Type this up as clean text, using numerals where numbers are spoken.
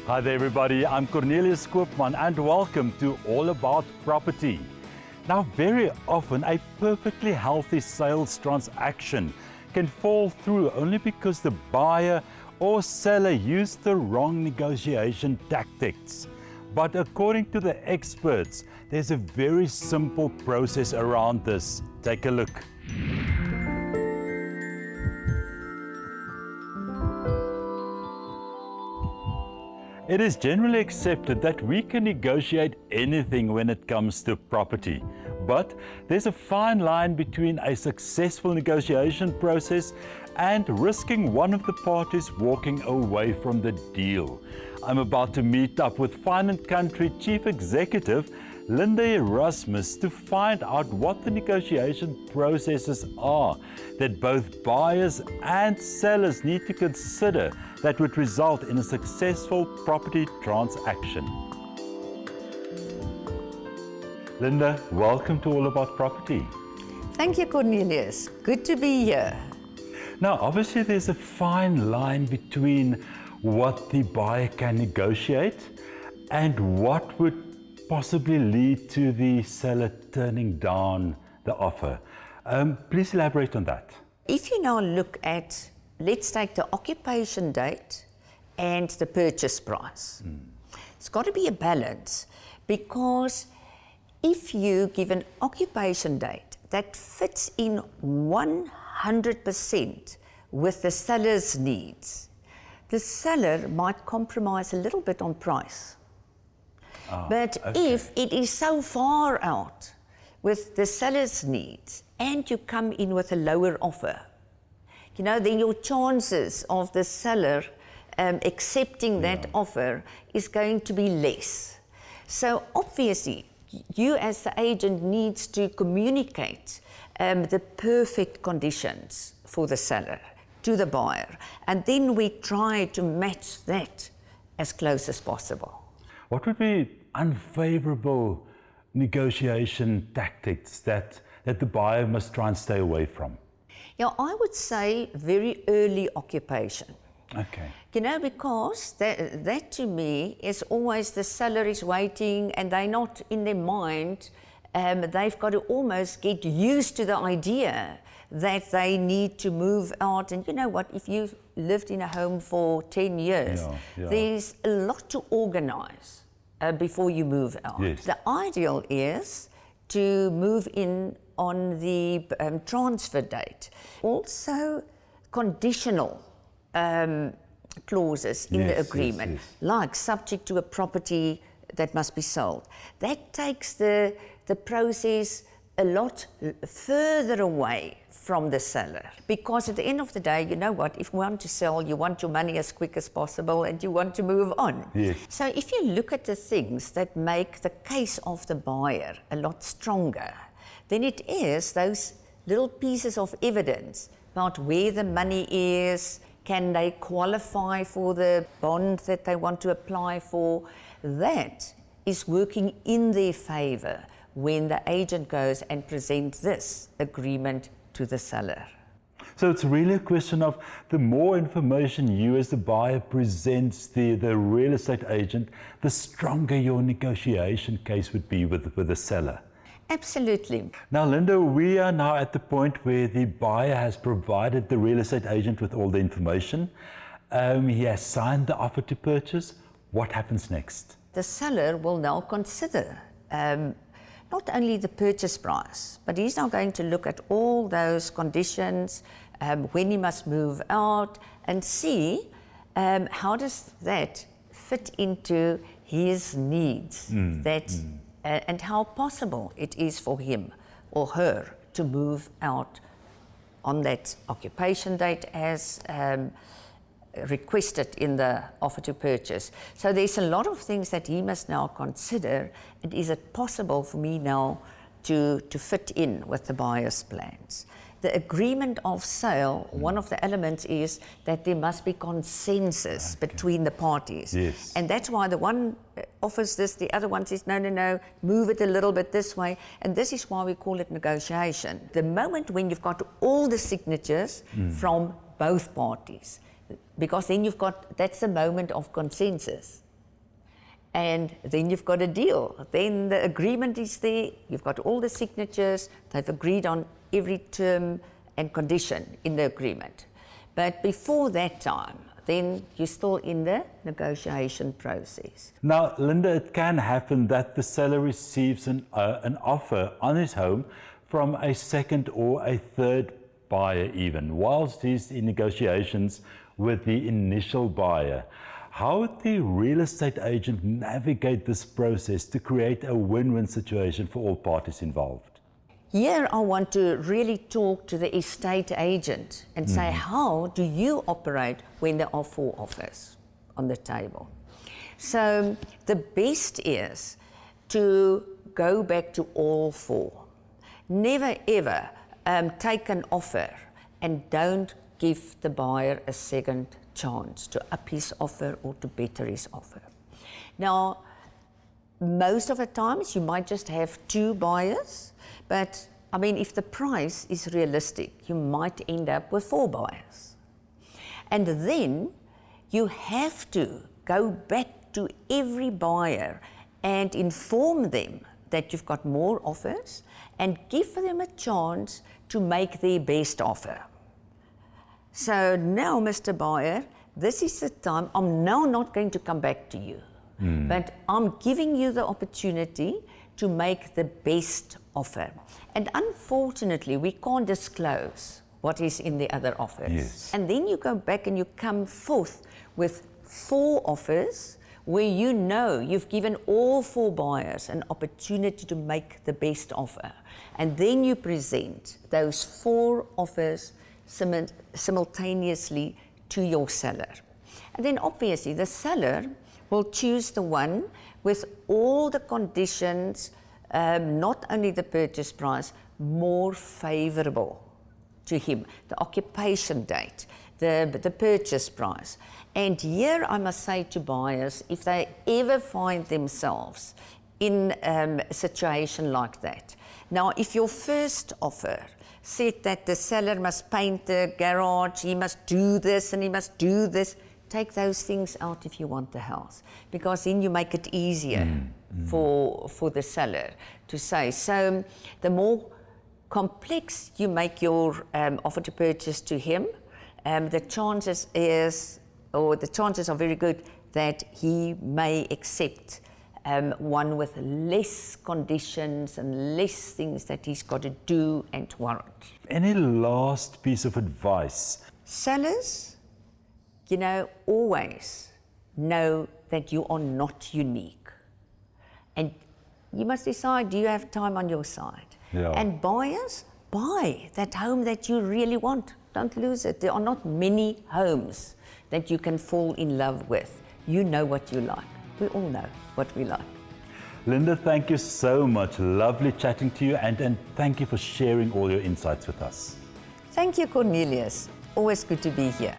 Hi there everybody, I'm Cornelius Koopman and welcome to All About Property. Now very often a perfectly healthy sales transaction can fall through only because the buyer or seller used the wrong negotiation tactics. But according to the experts, there's a very simple process around this. Take a look. It is generally accepted that we can negotiate anything when it comes to property. But there's a fine line between a successful negotiation process and risking one of the parties walking away from the deal. I'm about to meet up with Fine & Country Chief Executive Linda Erasmus to find out what the negotiation processes are that both buyers and sellers need to consider that would result in a successful property transaction. Linda, welcome to All About Property. Thank you, Cornelius. Good to be here. Now, obviously there's a fine line between what the buyer can negotiate and what would possibly lead to the seller turning down the offer. Please elaborate on that. If you now look at, let's take the occupation date and the purchase price. It's got to be a balance, because if you give an occupation date that fits in 100% with the seller's needs, the seller might compromise a little bit on price. But if it is so far out with the seller's needs and you come in with a lower offer, you know, then your chances of the seller accepting that offer is going to be less. So obviously, you as the agent needs to communicate the perfect conditions for the seller to the buyer, and then we try to match that as close as possible. What would be unfavorable negotiation tactics that the buyer must try and stay away from? Yeah, I would say very early occupation. Okay. You know, because that to me is always the seller is waiting and they're not in their mind, they've got to almost get used to the idea that they need to move out. And you know what, if you've lived in a home for 10 years, there's a lot to organize before you move out. Yes. The ideal is to move in on the transfer date. Also, conditional clauses in the agreement, like subject to a property that must be sold. That takes the process a lot further away from the seller, because at the end of the day, you know what, if you want to sell, you want your money as quick as possible and you want to move on. Yes. So if you look at the things that make the case of the buyer a lot stronger, then it is those little pieces of evidence about where the money is, can they qualify for the bond that they want to apply for. That is working in their favor when the agent goes and presents this agreement to the seller. So it's really a question of the more information you as the buyer presents the real estate agent, the stronger your negotiation case would be with the seller. Absolutely. Now, Linda, we are now at the point where the buyer has provided the real estate agent with all the information. He has signed the offer to purchase. What happens next? The seller will now consider not only the purchase price, but he's now going to look at all those conditions, when he must move out, and see how does that fit into his needs, and how possible it is for him or her to move out on that occupation date as requested in the offer to purchase. So there's a lot of things that he must now consider, and is it possible for me now to fit in with the buyer's plans. The agreement of sale, one of the elements is that there must be consensus between the parties. Yes. And that's why the one offers this, the other one says, no, move it a little bit this way. And this is why we call it negotiation. The moment when you've got all the signatures from both parties, because then you've got, that's the moment of consensus. and then you've got a deal. Then the agreement is there, you've got all the signatures, they've agreed on every term and condition in the agreement. But before that time, then you're still in the negotiation process. Now, Linda, it can happen that the seller receives an offer on his home from a second or a third buyer even, whilst he's in negotiations with the initial buyer. How would the real estate agent navigate this process to create a win-win situation for all parties involved? Here I want to really talk to the estate agent and say, how do you operate when there are 4 offers on the table? So the best is to go back to all 4. Never ever take an offer and don't give the buyer a second chance to up his offer or to better his offer. Now, most of the times you might just have 2 buyers, but I mean, if the price is realistic, you might end up with 4 buyers. And then you have to go back to every buyer and inform them that you've got more offers and give them a chance to make their best offer. So now, Mr. Buyer, this is the time. I'm now not going to come back to you, but I'm giving you the opportunity to make the best offer. And unfortunately, we can't disclose what is in the other offers. Yes. And then you go back and you come forth with 4 offers where you know you've given all 4 buyers an opportunity to make the best offer. And then you present those 4 offers simultaneously to your seller. And then obviously the seller will choose the one with all the conditions, not only the purchase price, more favorable to him, the occupation date, the purchase price. And here I must say to buyers, if they ever find themselves in a situation like that. Now, if your first offer said that the seller must paint the garage, he must do this and he must do this, take those things out if you want the house, because then you make it easier for the seller to say. So the more complex you make your offer to purchase to him, the chances are very good that he may accept one with less conditions and less things that he's got to do and warrant. Any last piece of advice? Sellers, always know that you are not unique. And you must decide, do you have time on your side? Yeah. And buyers, buy that home that you really want. Don't lose it. There are not many homes that you can fall in love with. You know what you like. We all know what we like. Linda, thank you so much. Lovely chatting to you, and thank you for sharing all your insights with us. Thank you, Cornelius. Always good to be here.